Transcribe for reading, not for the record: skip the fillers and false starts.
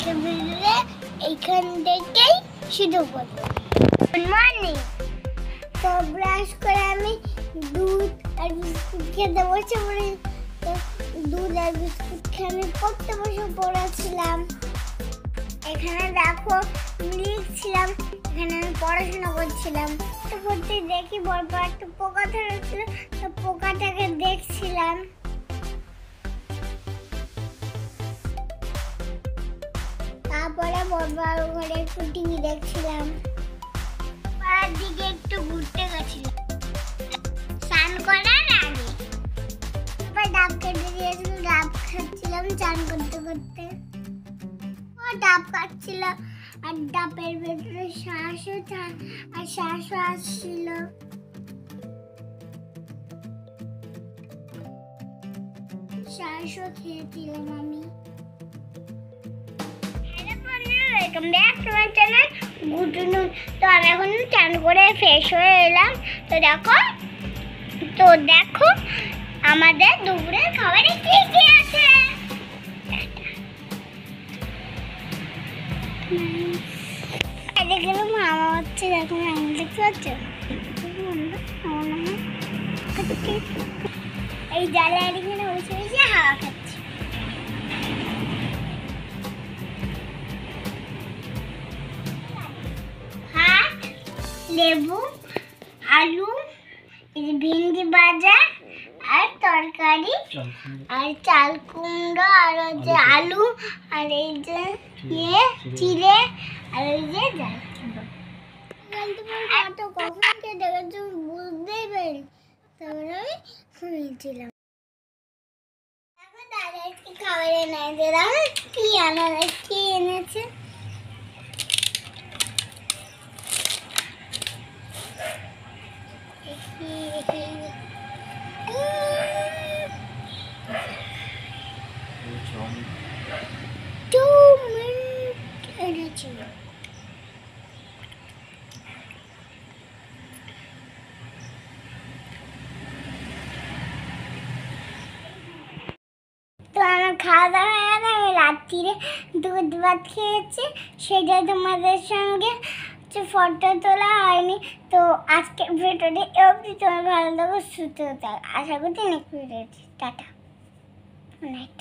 আজকের ভিডিওতে এইখান থেকেই শুরু করব। Good morning. তো ব্রাশ করে আমি দুধ আর বিস্কুট খেতে বসে পড়ি। তো দুধ আর বিস্কুট খেয়ে আমি পড়তে বসে পড়েছিলাম। এখানে দেখো লিখছিলাম, এখানে আমি পড়াশোনা করছিলাম। তো পড়তে দেখি বড় একটা পোকা ধরেছিল, তো পোকাটাকে দেখছিলাম। তারপরে বড় ঘরে একটু টিভি দেখছিলাম। পাড়ার দিকে একটু ঘুরতে গেছিলাম স্নান করার আগে। তারপর ডাব কেটে দিয়েছিল, ডাব খাচ্ছিলাম চান করতে করতে। ডাব কাটছিল আর ডাবের ভেতরে শ্বাসও আসছিল। শ্বাসও খেয়েছিলাম আমি। Welcome back to my channel গুডনু। তো আমি এখন চান করে ফ্রেশ হয়ে এলাম। তো দেখো আমাদের দুপুরের খাবারে কি কি আছে। এদিকে মামা হচ্ছে, দেখো আমি দেখতে পাচ্ছ এই জালে এখানে বসে বসে হাওয়া খাচ্ছে। ভাত, লেবু, আলু, ভিন্ডি ভাজা আর তরকারি আর চাল কুমড়ো আর হচ্ছে আলু আর এই যে চিড়ে আর এই যে ডাল। কখন খেতে গেছে বুঝতেই পারি, তারপরে আমি শুনেছিলাম। এখন দাদা কি খাবার এনেছে, দেখো কি এনেছে। তো আমার খাওয়া দাওয়া হয়ে গেছে, আমি রাত্রিরে দুধ ভাত খেয়েছি, সেটা তোমাদের সঙ্গে ফটো তোলা হয়নি। তো আজকের ভিডিওটি অবধি তোমার ভালো লাগবে, সুস্থ থাকো। আশা করছি নেক্সট ভিডিওটি। Tata, good night.